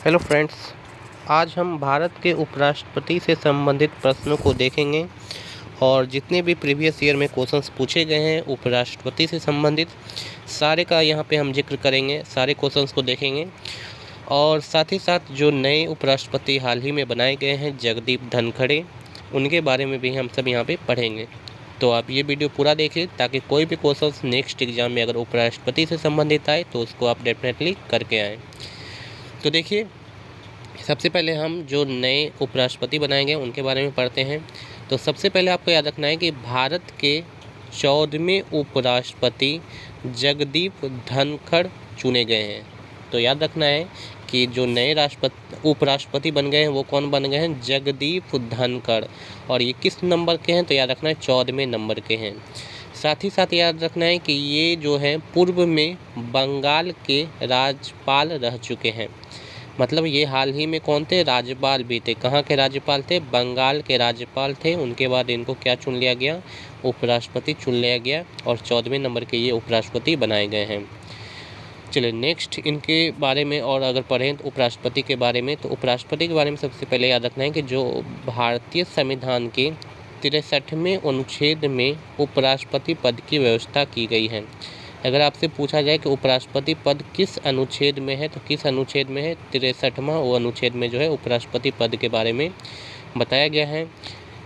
Hello friends, आज हम भारत के उपराष्ट्रपति से संबंधित प्रश्नों को देखेंगे और जितने भी प्रीवियस ईयर में क्वेश्चंस पूछे गए हैं उपराष्ट्रपति से संबंधित सारे का यहाँ पे हम जिक्र करेंगे, सारे क्वेश्चंस को देखेंगे। और साथ ही साथ जो नए उपराष्ट्रपति हाल ही में बनाए गए हैं जगदीप धनखड़, उनके बारे में भी हम सब यहाँ पे पढ़ेंगे। तो आप ये वीडियो पूरा देखिए ताकि कोई भी क्वेश्चंस नेक्स्ट एग्जाम में अगर उपराष्ट्रपति से संबंधित आए तो उसको आप डेफिनेटली करके आएँ। तो देखिए, सबसे पहले हम जो नए उपराष्ट्रपति बनाए गए उनके बारे में पढ़ते हैं। तो सबसे पहले आपको याद रखना है कि भारत के 14वें उपराष्ट्रपति जगदीप धनखड़ चुने गए हैं। तो याद रखना है कि जो नए उपराष्ट्रपति बन गए हैं वो कौन बन गए हैं? जगदीप धनखड़। और ये किस नंबर के हैं? तो याद रखना है 14वें नंबर के हैं। साथ ही साथ याद रखना है कि ये जो है पूर्व में बंगाल के राज्यपाल रह चुके हैं। मतलब ये हाल ही में कौन थे? राज्यपाल भी थे। कहाँ के राज्यपाल थे? बंगाल के राज्यपाल थे। उनके बाद इनको क्या चुन लिया गया? उपराष्ट्रपति चुन लिया गया और 14वें नंबर के ये उपराष्ट्रपति बनाए गए हैं। चलिए नेक्स्ट इनके बारे में और अगर पढ़ें तो उपराष्ट्रपति के बारे में, तो उपराष्ट्रपति के बारे में सबसे पहले याद रखना है कि जो भारतीय संविधान के 63वें अनुच्छेद में उपराष्ट्रपति पद की व्यवस्था की गई है। अगर आपसे पूछा जाए कि उपराष्ट्रपति पद किस अनुच्छेद में है तो किस अनुच्छेद में है? 63वां वो अनुच्छेद में जो है उपराष्ट्रपति पद के बारे में बताया गया है।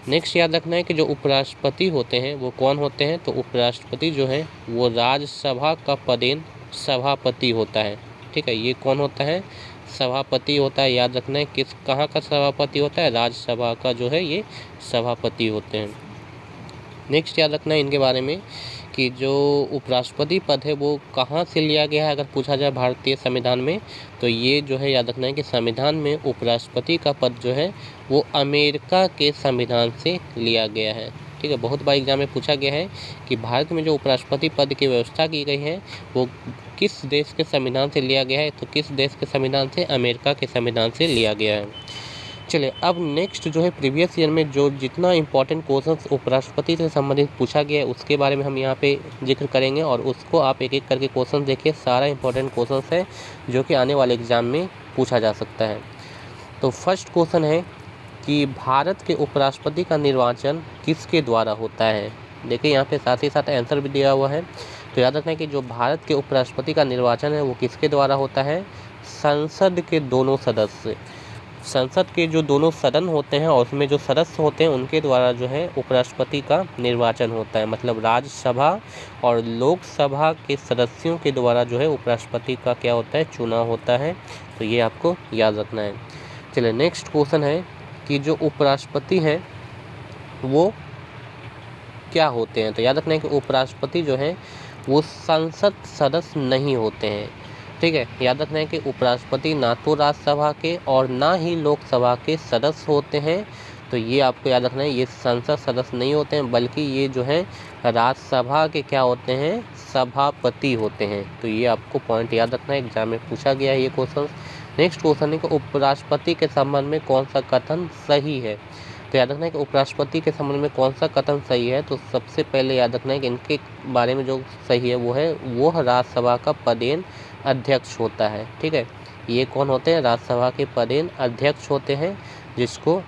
नेक्स्ट याद रखना है कि जो उपराष्ट्रपति होते हैं वो कौन होते हैं? तो उपराष्ट्रपति जो है वो राज्यसभा का पदेन सभापति होता है। ठीक है, ये कौन होता है? सभापति होता है। याद रखना है किस कहाँ का सभापति होता है? राज्यसभा का जो है ये सभापति होते हैं। नेक्स्ट याद रखना है इनके बारे में कि जो उपराष्ट्रपति पद है वो कहाँ से लिया गया है। अगर पूछा जाए भारतीय संविधान में तो ये जो है याद रखना है कि संविधान में उपराष्ट्रपति का पद जो है वो अमेरिका के संविधान से लिया गया है। ठीक है, बहुत बार एग्जाम में पूछा गया है कि भारत में जो उपराष्ट्रपति पद की व्यवस्था की गई है वो किस देश के संविधान से लिया गया है? तो किस देश के संविधान से? अमेरिका के संविधान से लिया गया है। चलिए अब नेक्स्ट जो है प्रीवियस ईयर में जो जितना इम्पोर्टेंट क्वेश्चंस उपराष्ट्रपति से संबंधित पूछा गया है उसके बारे में हम यहाँ पे जिक्र करेंगे और उसको आप एक एक करके क्वेश्चन देखिए। सारा इम्पोर्टेंट क्वेश्चंस है जो कि आने वाले एग्जाम में पूछा जा सकता है। तो फर्स्ट क्वेश्चन है कि भारत के उपराष्ट्रपति का निर्वाचन किसके द्वारा होता है? देखिए यहाँ पे साथ ही साथ आंसर भी दिया हुआ है। तो याद रखना है कि जो भारत के उपराष्ट्रपति का निर्वाचन है वो किसके द्वारा होता है? संसद के दोनों सदस्य, संसद के जो दोनों सदन होते हैं और उसमें जो सदस्य होते हैं उनके द्वारा जो है उपराष्ट्रपति का निर्वाचन होता है। मतलब राज्यसभा और लोकसभा के सदस्यों के द्वारा जो है उपराष्ट्रपति का क्या होता है? चुनाव होता है। तो ये आपको याद रखना है। चलिए नेक्स्ट क्वेश्चन है कि जो उपराष्ट्रपति हैं वो क्या होते हैं? तो याद रखना है कि उपराष्ट्रपति जो है वो संसद सदस्य नहीं होते हैं। ठीक है, याद रखना है कि उपराष्ट्रपति ना तो राज्यसभा के और ना ही लोकसभा के सदस्य होते हैं। तो ये आपको याद रखना है, ये संसद सदस्य नहीं होते हैं बल्कि ये जो है राज्यसभा के क्या होते हैं? सभापति होते हैं। तो ये आपको पॉइंट याद रखना है, एग्जाम में पूछा गया है ये क्वेश्चन। नेक्स्ट क्वेश्चन है कि उपराष्ट्रपति के संबंध में कौन सा कथन सही है? तो याद रखना है कि उपराष्ट्रपति के संबंध में कौन सा कथन सही है। तो सबसे पहले याद रखना है कि इनके बारे में जो सही है वो राज्यसभा का पदेन अध्यक्ष होता है। ठीक है, ये कौन होते हैं? राज्यसभा के पदेन अध्यक्ष होते हैं, जिसको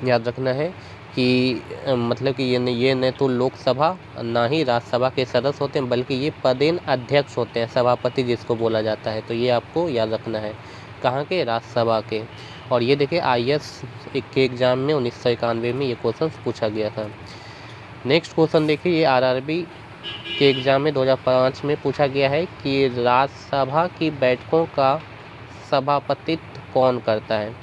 याद रखना है कि मतलब कि ये न तो लोकसभा ना ही राज्यसभा के सदस्य होते हैं बल्कि ये पदेन अध्यक्ष होते हैं, सभापति जिसको बोला जाता है। तो ये आपको याद रखना है, कहाँ के? राज्यसभा के। और ये देखिए IAS के एग्ज़ाम में 1991 में ये क्वेश्चन पूछा गया था। नेक्स्ट क्वेश्चन देखिए, ये RRB के एग्ज़ाम में 2005 में पूछा गया है कि राज्यसभा की बैठकों का सभापतित्व कौन करता है?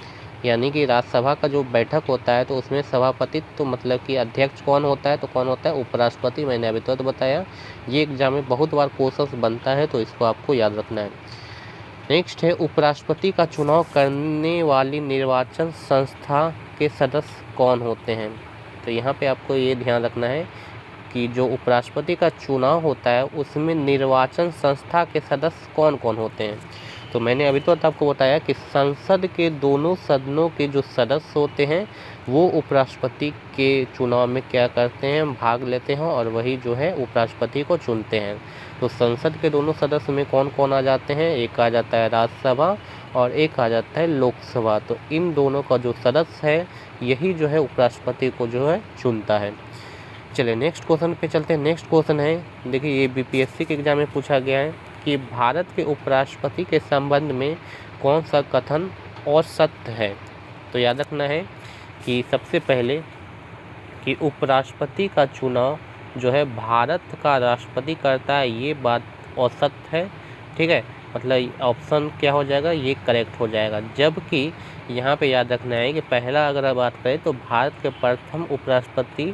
यानी कि राज्यसभा का जो बैठक होता है तो उसमें सभापतित्व तो मतलब कि अध्यक्ष कौन होता है? तो कौन होता है? उपराष्ट्रपति। मैंने अभी तो बताया, ये एग्जाम में बहुत बार क्वेश्चन बनता है तो इसको आपको याद रखना है। नेक्स्ट है उपराष्ट्रपति का चुनाव करने वाली निर्वाचन संस्था के सदस्य कौन होते हैं? तो यहाँ पे आपको ये ध्यान रखना है कि जो उपराष्ट्रपति का चुनाव होता है उसमें निर्वाचन संस्था के सदस्य कौन कौन होते हैं? तो मैंने अभी तो आपको बताया कि संसद के दोनों सदनों के जो सदस्य होते हैं वो उपराष्ट्रपति के चुनाव में क्या करते हैं? भाग लेते हैं और वही जो है उपराष्ट्रपति को चुनते हैं। तो संसद के दोनों सदस्य में कौन कौन आ जाते हैं? एक आ जाता है राज्यसभा और एक आ जाता है लोकसभा। तो इन दोनों का जो सदस्य है यही जो है उपराष्ट्रपति को जो है चुनता है। चलिए नेक्स्ट क्वेश्चन पे चलते हैं। नेक्स्ट क्वेश्चन है, देखिए ये बीपीएससी के एग्जाम में पूछा गया है कि भारत के उपराष्ट्रपति के संबंध में कौन सा कथन असत्य है। तो याद रखना है कि सबसे पहले कि उपराष्ट्रपति का चुनाव जो है भारत का राष्ट्रपति करता है, ये बात असत्य है। ठीक है, मतलब ऑप्शन क्या हो जाएगा, ये करेक्ट हो जाएगा। जबकि यहाँ पे याद रखना है कि पहला अगर बात करें तो भारत के प्रथम उपराष्ट्रपति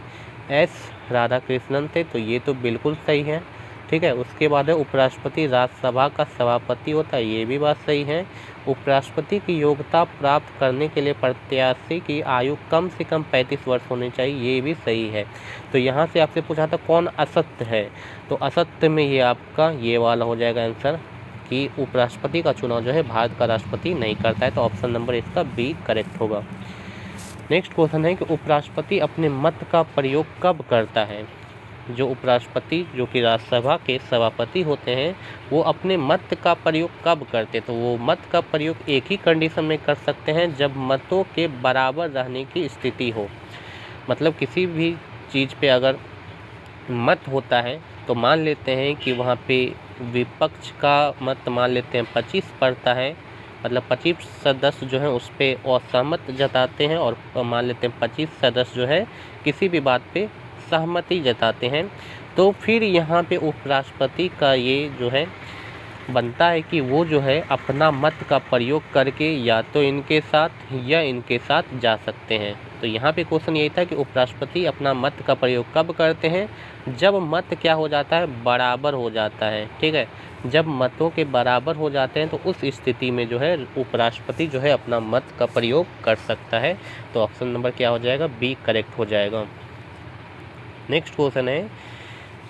एस राधाकृष्णन थे, तो ये तो बिल्कुल सही है। ठीक है, उसके बाद है उपराष्ट्रपति राज्यसभा का सभापति होता है, ये भी बात सही है। उपराष्ट्रपति की योग्यता प्राप्त करने के लिए प्रत्याशी की आयु कम से कम 35 वर्ष होनी चाहिए, ये भी सही है। तो यहाँ से आपसे पूछा था कौन असत्य है, तो असत्य में ये आपका ये वाला हो जाएगा आंसर कि उपराष्ट्रपति का चुनाव जो है भारत का राष्ट्रपति नहीं करता है। तो ऑप्शन नंबर इसका बी करेक्ट होगा। नेक्स्ट क्वेश्चन है कि उपराष्ट्रपति अपने मत का प्रयोग कब करता है। जो उपराष्ट्रपति जो कि राज्यसभा के सभापति होते हैं वो अपने मत का प्रयोग कब करते हैं, तो वो मत का प्रयोग एक ही कंडीशन में कर सकते हैं जब मतों के बराबर रहने की स्थिति हो। मतलब किसी भी चीज़ पे अगर मत होता है तो मान लेते हैं कि वहाँ पे विपक्ष का मत मान लेते हैं 25 पड़ता है, मतलब 25 सदस्य जो हैं उस पर असहमत जताते हैं और मान लेते हैं 25 सदस्य जो है किसी भी बात पे सहमति जताते हैं, तो फिर यहाँ पे उपराष्ट्रपति का ये जो है बनता है कि वो जो है अपना मत का प्रयोग करके या तो इनके साथ या इनके साथ जा सकते हैं। तो यहाँ पे क्वेश्चन यही था कि उपराष्ट्रपति अपना मत का प्रयोग कब करते हैं, जब मत क्या हो जाता है, बराबर हो जाता है। ठीक है, जब मतों के बराबर हो जाते हैं तो उस स्थिति में जो है उपराष्ट्रपति जो है अपना मत का प्रयोग कर सकता है। तो ऑप्शन नंबर क्या हो जाएगा, बी करेक्ट हो जाएगा। नेक्स्ट क्वेश्चन है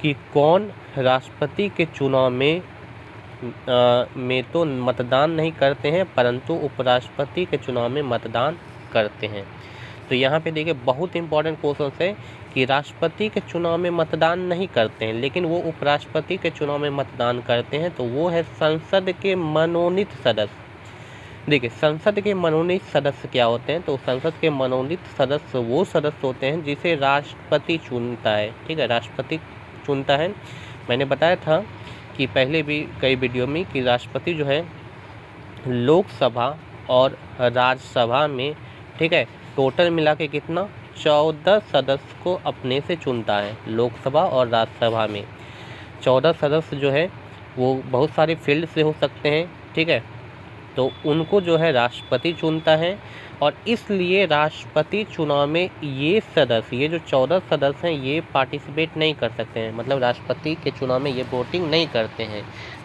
कि कौन राष्ट्रपति के चुनाव में तो मतदान नहीं करते हैं परंतु उपराष्ट्रपति के चुनाव में मतदान करते हैं। तो यहाँ पे देखिए बहुत इंपॉर्टेंट क्वेश्चन है कि राष्ट्रपति के चुनाव में मतदान नहीं करते हैं लेकिन वो उपराष्ट्रपति के चुनाव में मतदान करते हैं, तो वो है संसद के मनोनीत सदस्य। देखिए संसद के मनोनीत सदस्य क्या होते हैं, तो संसद के मनोनीत सदस्य वो सदस्य होते हैं जिसे राष्ट्रपति चुनता है। ठीक है, राष्ट्रपति चुनता है। मैंने बताया था कि पहले भी कई वीडियो में कि राष्ट्रपति जो है लोकसभा और राज्यसभा में, ठीक है, टोटल मिला के कितना 14 सदस्य को अपने से चुनता है। लोकसभा और राज्यसभा में 14 सदस्य जो है वो बहुत सारे फील्ड से हो सकते हैं। ठीक है, तो उनको जो है राष्ट्रपति चुनता है और इसलिए राष्ट्रपति चुनाव में ये सदस्य, ये जो 14 सदस्य हैं ये पार्टिसिपेट नहीं कर सकते हैं, मतलब राष्ट्रपति के चुनाव में ये वोटिंग नहीं करते हैं।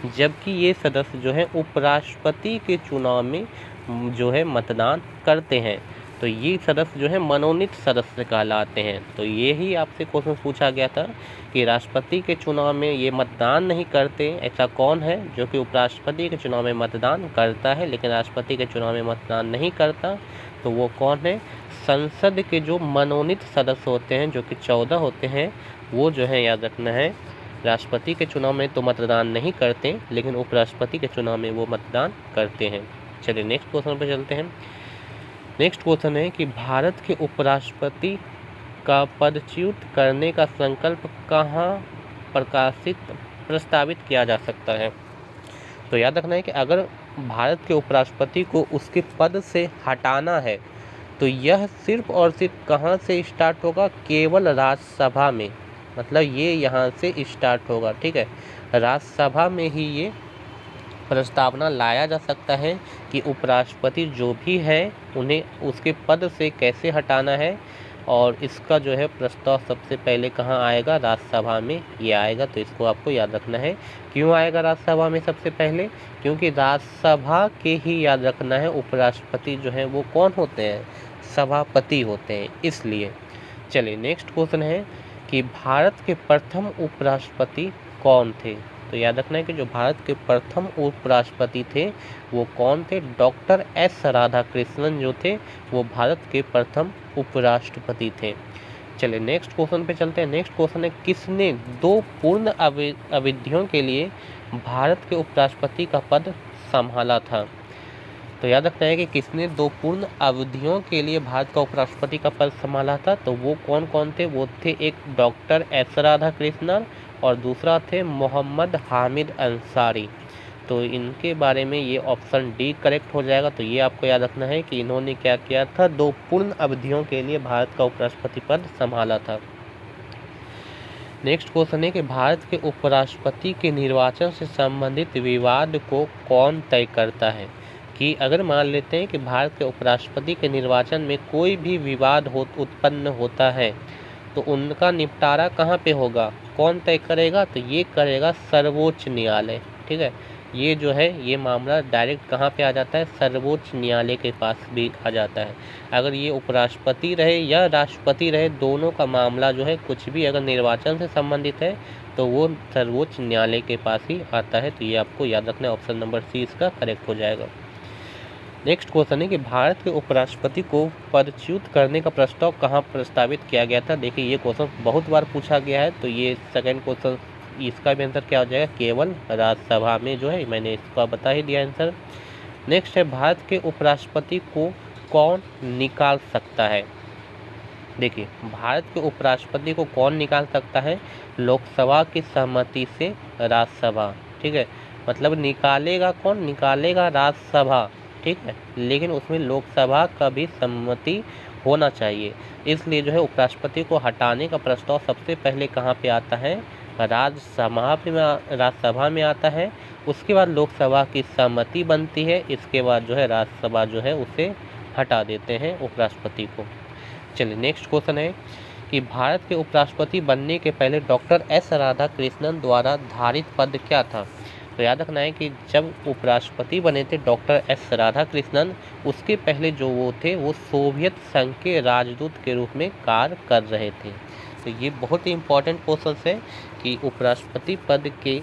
जबकि ये सदस्य जो है उपराष्ट्रपति के चुनाव में जो है मतदान करते हैं, तो ये सदस्य जो है मनोनीत सदस्य कहलाते हैं। तो यही आपसे क्वेश्चन पूछा गया था कि राष्ट्रपति के चुनाव में ये मतदान नहीं करते, ऐसा कौन है जो कि उपराष्ट्रपति के चुनाव में मतदान करता है लेकिन राष्ट्रपति के चुनाव में मतदान नहीं करता, तो वो कौन है, संसद के जो मनोनीत सदस्य होते हैं जो कि 14 होते हैं, वो जो है याद रखना है राष्ट्रपति के चुनाव में तो मतदान नहीं करते लेकिन उपराष्ट्रपति के चुनाव में वो मतदान करते हैं। चलिए नेक्स्ट क्वेश्चन पर चलते हैं। नेक्स्ट क्वेश्चन है कि भारत के उपराष्ट्रपति का पदच्युत करने का संकल्प कहाँ प्रस्तावित किया जा सकता है। तो याद रखना है कि अगर भारत के उपराष्ट्रपति को उसके पद से हटाना है तो यह सिर्फ और सिर्फ कहाँ से स्टार्ट होगा, केवल राज्यसभा में, मतलब ये यहाँ से स्टार्ट होगा। ठीक है, राज्यसभा में ही ये प्रस्तावना लाया जा सकता है कि उपराष्ट्रपति जो भी है उन्हें उसके पद से कैसे हटाना है, और इसका जो है प्रस्ताव सबसे पहले कहाँ आएगा, राज्यसभा में ये आएगा। तो इसको आपको याद रखना है। क्यों आएगा राज्यसभा में सबसे पहले, क्योंकि राज्यसभा के ही याद रखना है उपराष्ट्रपति जो है वो कौन होते हैं, सभापति होते हैं, इसलिए। चलिए नेक्स्ट क्वेश्चन है कि भारत के प्रथम उपराष्ट्रपति कौन थे। तो याद रखना है कि जो भारत के प्रथम उपराष्ट्रपति थे वो कौन थे, डॉक्टर एस राधाकृष्णन जो थे वो भारत के प्रथम उपराष्ट्रपति थे। चलिए नेक्स्ट क्वेश्चन पे चलते हैं। नेक्स्ट क्वेश्चन है किसने 2 पूर्ण अवधियों के लिए भारत के उपराष्ट्रपति का पद संभाला था। तो याद रखना है कि किसने 2 पूर्ण अवधियों के लिए भारत का उपराष्ट्रपति का पद संभाला था, तो वो कौन कौन थे? वो थे एक डॉक्टर एस राधाकृष्णन और दूसरा थे मोहम्मद हामिद अंसारी। तो इनके बारे में ये ऑप्शन डी करेक्ट हो जाएगा। तो ये आपको याद रखना है कि इन्होंने क्या किया था, 2 पूर्ण अवधियों के लिए भारत का उपराष्ट्रपति पद संभाला था। नेक्स्ट क्वेश्चन है कि भारत के उपराष्ट्रपति के निर्वाचन से संबंधित विवाद को कौन तय करता है? कि अगर मान लेते हैं कि भारत के उपराष्ट्रपति के निर्वाचन में कोई भी विवाद उत्पन्न होता है तो उनका निपटारा कहाँ पे होगा, कौन तय करेगा? तो ये करेगा सर्वोच्च न्यायालय। ठीक है, ये जो है ये मामला डायरेक्ट कहाँ पे आ जाता है, सर्वोच्च न्यायालय के पास भी आ जाता है। अगर ये उपराष्ट्रपति रहे या राष्ट्रपति रहे, दोनों का मामला जो है कुछ भी अगर निर्वाचन से संबंधित है तो वो सर्वोच्च न्यायालय के पास ही आता है। तो ये आपको याद रखना है, ऑप्शन नंबर सी इसका करेक्ट हो जाएगा। नेक्स्ट क्वेश्चन है कि भारत के उपराष्ट्रपति को पदच्युत करने का प्रस्ताव कहाँ प्रस्तावित किया गया था? देखिए ये क्वेश्चन बहुत बार पूछा गया है, तो ये सेकंड क्वेश्चन इसका भी आंसर क्या हो जाएगा, केवल राज्यसभा में जो है, मैंने इसका बता ही दिया आंसर। नेक्स्ट है भारत के उपराष्ट्रपति को कौन निकाल सकता है? देखिए भारत के उपराष्ट्रपति को कौन निकाल सकता है? लोकसभा की सहमति से राज्यसभा। ठीक है, मतलब निकालेगा कौन, निकालेगा राज्यसभा। ठीक है, लेकिन उसमें लोकसभा का भी सम्मति होना चाहिए। इसलिए जो है उपराष्ट्रपति को हटाने का प्रस्ताव सबसे पहले कहाँ पे आता है, राज्यसभा में आता है। उसके बाद लोकसभा की सहमति बनती है, इसके बाद जो है राज्यसभा जो है उसे हटा देते हैं उपराष्ट्रपति को। चलिए नेक्स्ट क्वेश्चन है कि भारत के उपराष्ट्रपति बनने के पहले डॉक्टर एस राधाकृष्णन द्वारा धारित पद क्या था? तो याद रखना है कि जब उपराष्ट्रपति बने थे डॉक्टर एस राधाकृष्णन, उसके पहले जो वो थे वो सोवियत संघ के राजदूत के रूप में कार्य कर रहे थे। तो ये बहुत ही इम्पोर्टेंट क्वेश्चन है कि उपराष्ट्रपति पद के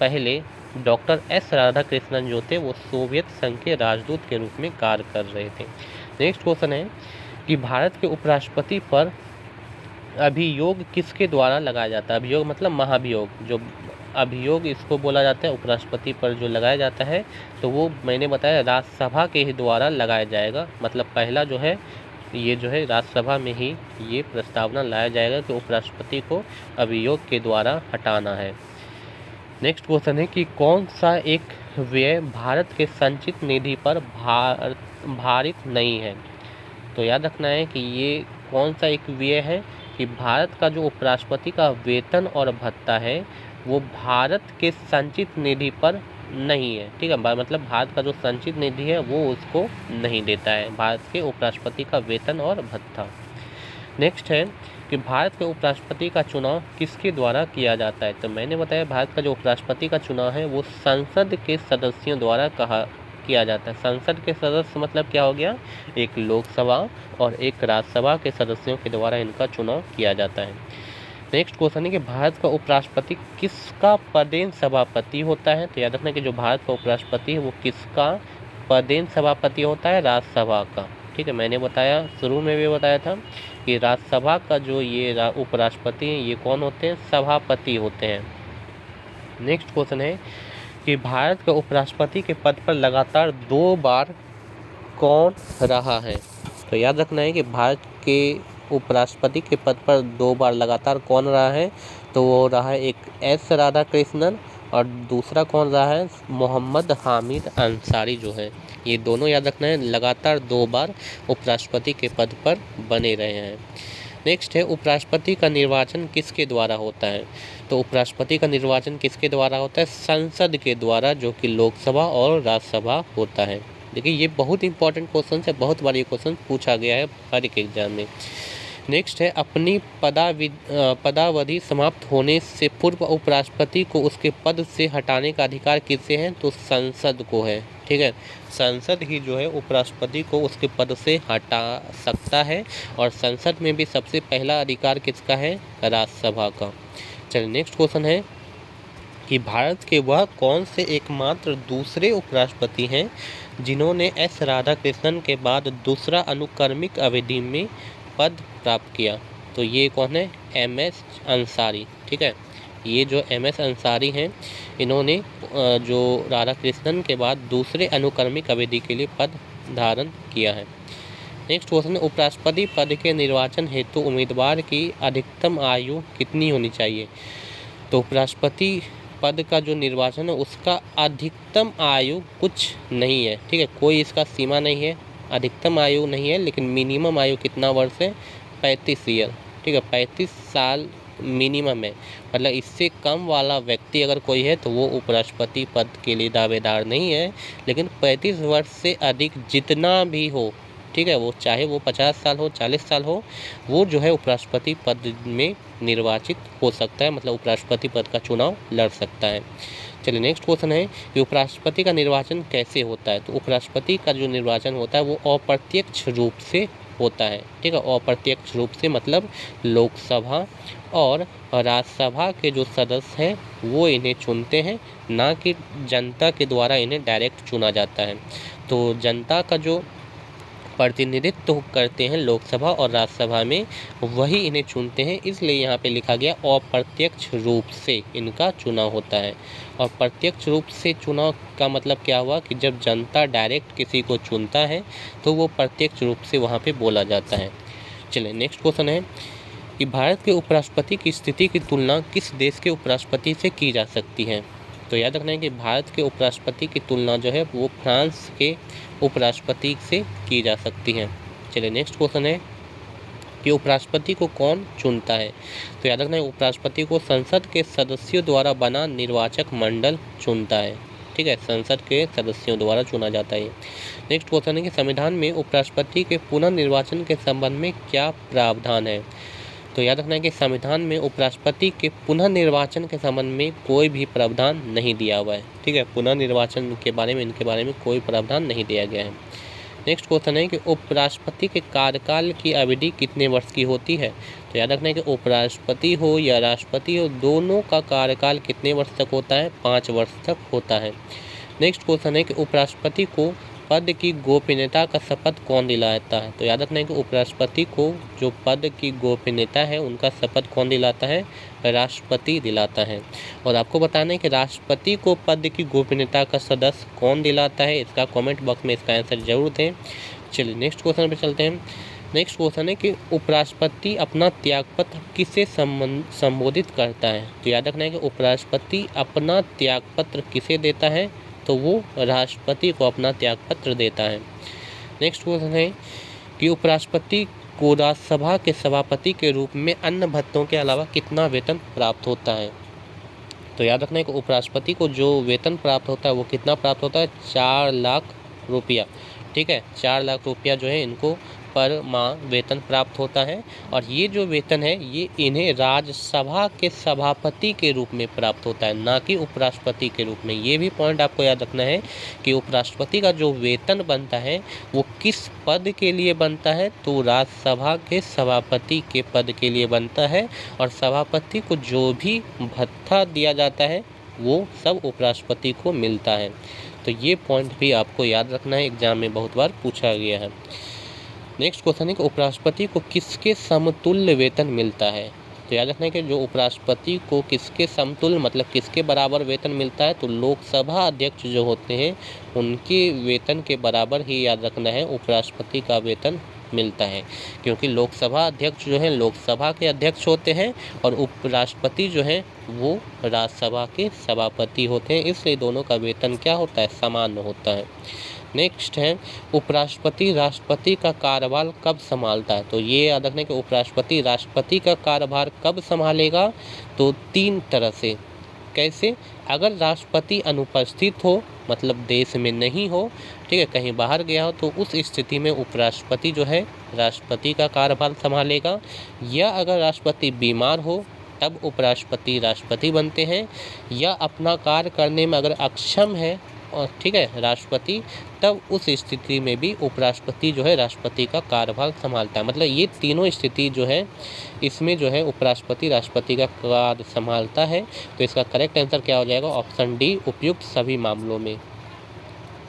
पहले डॉक्टर एस राधाकृष्णन जो थे वो सोवियत संघ के राजदूत के रूप में कार्य कर रहे थे। नेक्स्ट क्वेश्चन है कि भारत के उपराष्ट्रपति पर अभियोग किसके द्वारा लगाया जाता है? अभियोग मतलब महाभियोग, जो अभियोग इसको बोला जाता है उपराष्ट्रपति पर जो लगाया जाता है, तो वो मैंने बताया राज्यसभा के ही द्वारा लगाया जाएगा। मतलब पहला जो है ये जो है राज्यसभा में ही ये प्रस्तावना लाया जाएगा कि उपराष्ट्रपति को अभियोग के द्वारा हटाना है। नेक्स्ट क्वेश्चन है कि कौन सा एक व्यय भारत के संचित निधि पर भारित नहीं है? तो याद रखना है कि ये कौन सा एक व्यय है कि भारत का जो उपराष्ट्रपति का वेतन और भत्ता है वो भारत के संचित निधि पर नहीं है। ठीक है, मतलब भारत का जो संचित निधि है वो उसको नहीं देता है, भारत के उपराष्ट्रपति का वेतन और भत्ता। नेक्स्ट है कि भारत के उपराष्ट्रपति का चुनाव किसके द्वारा किया जाता है? तो मैंने बताया भारत का जो उपराष्ट्रपति का चुनाव है वो संसद के सदस्यों द्वारा किया जाता है। संसद के सदस्य मतलब क्या हो गया, एक लोकसभा और एक राज्यसभा के सदस्यों के द्वारा इनका चुनाव किया जाता है। नेक्स्ट क्वेश्चन है कि भारत का उपराष्ट्रपति किसका पदेन सभापति होता है? तो याद रखना कि जो भारत का उपराष्ट्रपति है वो किसका पदेन सभापति होता है, राज्यसभा का। ठीक है, मैंने बताया शुरू में भी बताया था कि राज्यसभा का जो ये उपराष्ट्रपति हैं ये कौन होते हैं, सभापति होते हैं। नेक्स्ट क्वेश्चन है कि भारत के उपराष्ट्रपति के पद पर लगातार 2 बार कौन रहा है? तो याद रखना है कि भारत के उपराष्ट्रपति के पद पर 2 बार लगातार कौन रहा है? तो वो रहा है एक एस राधाकृष्णन और दूसरा कौन रहा है, मोहम्मद हामिद अंसारी जो है। ये दोनों याद रखना है लगातार 2 बार उपराष्ट्रपति के पद पर बने रहे हैं। नेक्स्ट है उपराष्ट्रपति का निर्वाचन किसके द्वारा होता है? तो उपराष्ट्रपति का निर्वाचन किसके द्वारा होता है, संसद के द्वारा, जो कि लोकसभा और राज्यसभा होता है। देखिए ये बहुत इंपॉर्टेंट क्वेश्चन है, बहुत बार ये क्वेश्चन पूछा गया है हर एक एग्जाम में। नेक्स्ट है अपनी पदावधि समाप्त होने से पूर्व उपराष्ट्रपति को उसके पद से हटाने का अधिकार किससे है? तो संसद को है। ठीक है, संसद ही जो है उपराष्ट्रपति को उसके पद से हटा सकता है और संसद में भी सबसे पहला अधिकार किसका है, राज्यसभा का। चलिए नेक्स्ट क्वेश्चन है कि भारत के वह कौन से एकमात्र दूसरे उपराष्ट्रपति हैं जिन्होंने एस राधाकृष्णन के बाद दूसरा अनुक्रमिक अवधि में पद प्राप्त किया? तो ये कौन है, एम एस अंसारी। ठीक है, ये जो MS अंसारी हैं, इन्होंने जो राधाकृष्णन के बाद दूसरे अनुक्रमिक अवधि के लिए पद धारण किया है। नेक्स्ट क्वेश्चन है, उपराष्ट्रपति पद के निर्वाचन हेतु उम्मीदवार की अधिकतम आयु कितनी होनी चाहिए? तो उपराष्ट्रपति पद का जो निर्वाचन है उसका अधिकतम आयु कुछ नहीं है, ठीक है, कोई इसका सीमा नहीं है, अधिकतम आयु नहीं है, लेकिन मिनिमम आयु कितना वर्ष है? 35 ईयर, ठीक है, 35 साल मिनिमम है। मतलब इससे कम वाला व्यक्ति अगर कोई है तो वो उपराष्ट्रपति पद के लिए दावेदार नहीं है, लेकिन 35 वर्ष से अधिक जितना भी हो, ठीक है, वो चाहे वो 50 साल हो, 40 साल हो, वो जो है उपराष्ट्रपति पद में निर्वाचित हो सकता है, मतलब उपराष्ट्रपति पद का चुनाव लड़ सकता है। चलिए नेक्स्ट क्वेश्चन है कि उपराष्ट्रपति का निर्वाचन कैसे होता है? तो उपराष्ट्रपति का जो निर्वाचन होता है वो अप्रत्यक्ष रूप से होता है, ठीक है, अप्रत्यक्ष रूप से मतलब लोकसभा और राज्यसभा के जो सदस्य हैं वो इन्हें चुनते हैं, ना कि जनता के द्वारा इन्हें डायरेक्ट चुना जाता है। तो जनता का जो प्रतिनिधित्व करते हैं लोकसभा और राज्यसभा में, वही इन्हें चुनते हैं, इसलिए यहाँ पे लिखा गया अप्रत्यक्ष रूप से इनका चुनाव होता है। और प्रत्यक्ष रूप से चुनाव का मतलब क्या हुआ कि जब जनता डायरेक्ट किसी को चुनता है तो वो प्रत्यक्ष रूप से वहाँ पे बोला जाता है। चलिए नेक्स्ट क्वेश्चन है कि भारत के उपराष्ट्रपति की स्थिति की तुलना किस देश के उपराष्ट्रपति से की जा सकती है? तो याद रखना है कि भारत के उपराष्ट्रपति की तुलना जो है वो फ्रांस के उपराष्ट्रपति से की जा सकती है। चलिए नेक्स्ट क्वेश्चन है कि उपराष्ट्रपति को कौन चुनता है? तो याद रखना है उपराष्ट्रपति को संसद के सदस्यों द्वारा बना निर्वाचक मंडल चुनता है, ठीक है, संसद के सदस्यों द्वारा चुना जाता है। नेक्स्ट क्वेश्चन है कि संविधान में उपराष्ट्रपति के पुनर्निर्वाचन के संबंध में क्या प्रावधान है? तो याद रखना है कि संविधान में उपराष्ट्रपति के पुनर्निर्वाचन के संबंध में कोई भी प्रावधान नहीं दिया हुआ है, ठीक है, पुनर्निर्वाचन के बारे में इनके बारे में कोई प्रावधान नहीं दिया गया है। नेक्स्ट क्वेश्चन है कि उपराष्ट्रपति के कार्यकाल की अवधि कितने वर्ष की होती है? तो याद रखना है कि उपराष्ट्रपति हो या राष्ट्रपति हो, दोनों का कार्यकाल कितने वर्ष तक होता है? 5 वर्ष तक होता है। नेक्स्ट क्वेश्चन है कि उपराष्ट्रपति को पद की गोपनीयता का शपथ कौन दिलाता है? तो याद रखना है कि उपराष्ट्रपति को जो पद की गोपनीयता है उनका शपथ कौन दिलाता है? राष्ट्रपति दिलाता है। और आपको बताना है कि राष्ट्रपति को पद की गोपनीयता का सदस्य कौन दिलाता है, इसका कमेंट बॉक्स में इसका आंसर जरूर दें। चलिए नेक्स्ट क्वेश्चन पे चलते हैं। नेक्स्ट क्वेश्चन है कि उपराष्ट्रपति अपना त्यागपत्र किसे संबोधित करता है? तो याद रखना है कि उपराष्ट्रपति अपना त्यागपत्र किसे देता है? तो वो राष्ट्रपति को अपना त्यागपत्र देता है। नेक्स्ट क्वेश्चन है कि उपराष्ट्रपति को राज्यसभा के सभापति के रूप में अन्य भत्तों के अलावा कितना वेतन प्राप्त होता है? तो याद रखना है कि उपराष्ट्रपति को जो वेतन प्राप्त होता है वो कितना प्राप्त होता है? 4 लाख रुपया, ठीक है, 4 लाख रुपया जो है इनको पर माह वेतन प्राप्त होता है। और ये जो वेतन है ये इन्हें राज्यसभा के सभापति के रूप में प्राप्त होता है, ना कि उपराष्ट्रपति के रूप में। ये भी पॉइंट आपको याद रखना है कि उपराष्ट्रपति का जो वेतन बनता है वो किस पद के लिए बनता है? तो राज्यसभा के सभापति के पद के लिए बनता है। और सभापति को जो भी भत्ता दिया जाता है वो सब उपराष्ट्रपति को मिलता है। तो ये पॉइंट भी आपको याद रखना है, एग्जाम में बहुत बार पूछा गया है। नेक्स्ट क्वेश्चन है कि उपराष्ट्रपति को किसके समतुल्य वेतन मिलता है? तो याद रखना है कि जो उपराष्ट्रपति को किसके समतुल्य मतलब किसके बराबर वेतन मिलता है? तो लोकसभा अध्यक्ष जो होते हैं उनके वेतन के बराबर ही याद रखना है उपराष्ट्रपति का वेतन मिलता है, क्योंकि लोकसभा अध्यक्ष जो हैं लोकसभा के अध्यक्ष होते हैं और उपराष्ट्रपति जो हैं वो राज्यसभा के सभापति होते हैं, इसलिए दोनों का वेतन क्या होता है? समान होता है। नेक्स्ट है उपराष्ट्रपति राष्ट्रपति का कार्यभार कब संभालता है? तो ये याद रखना है कि उपराष्ट्रपति राष्ट्रपति का कार्यभार कब संभालेगा? तो 3 तरह से। कैसे? अगर राष्ट्रपति अनुपस्थित हो, मतलब देश में नहीं हो, ठीक है, कहीं बाहर गया हो, तो उस स्थिति में उपराष्ट्रपति जो है राष्ट्रपति का कार्यभार संभालेगा। या अगर राष्ट्रपति बीमार हो तब उपराष्ट्रपति राष्ट्रपति बनते हैं, या अपना कार्य करने में अगर अक्षम है और ठीक है राष्ट्रपति, तब उस स्थिति में भी उपराष्ट्रपति जो है राष्ट्रपति का कार्यभार संभालता है। मतलब ये तीनों स्थिति जो है इसमें जो है उपराष्ट्रपति राष्ट्रपति का कार्य संभालता है। तो इसका करेक्ट आंसर क्या हो जाएगा? ऑप्शन डी, उपयुक्त सभी मामलों में।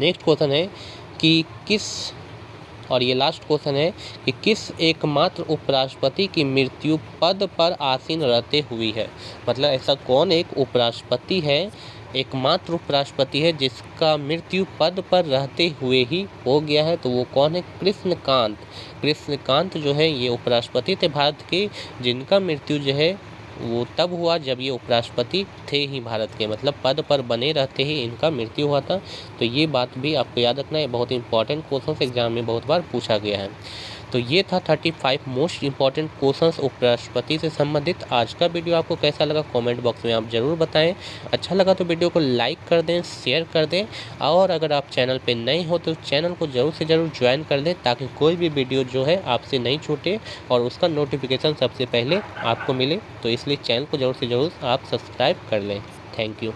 नेक्स्ट क्वेश्चन है कि किस और ये लास्ट क्वेश्चन है कि किस एकमात्र उपराष्ट्रपति की मृत्यु पद पर आसीन रहते हुई है। मतलब ऐसा कौन एक उपराष्ट्रपति है, एकमात्र उपराष्ट्रपति है जिसका मृत्यु पद पर रहते हुए ही हो गया है, तो वो कौन है? कृष्णकांत। कृष्णकांत जो है ये उपराष्ट्रपति थे भारत के, जिनका मृत्यु जो है वो तब हुआ जब ये उपराष्ट्रपति थे ही भारत के, मतलब पद पर बने रहते ही इनका मृत्यु हुआ था। तो ये बात भी आपको याद रखना है, बहुत इंपॉर्टेंट क्वेश्चन एग्जाम में बहुत बार पूछा गया है। तो ये था 35 मोस्ट इंपॉर्टेंट क्वेश्चंस उपराष्ट्रपति से संबंधित। आज का वीडियो आपको कैसा लगा कमेंट बॉक्स में आप ज़रूर बताएं। अच्छा लगा तो वीडियो को लाइक कर दें, शेयर कर दें, और अगर आप चैनल पे नए हो तो चैनल को ज़रूर से ज़रूर ज्वाइन कर दें, ताकि कोई भी वीडियो जो है आपसे नहीं छूटे और उसका नोटिफिकेशन सबसे पहले आपको मिले। तो इसलिए चैनल को ज़रूर से ज़रूर आप सब्सक्राइब कर लें। Thank you.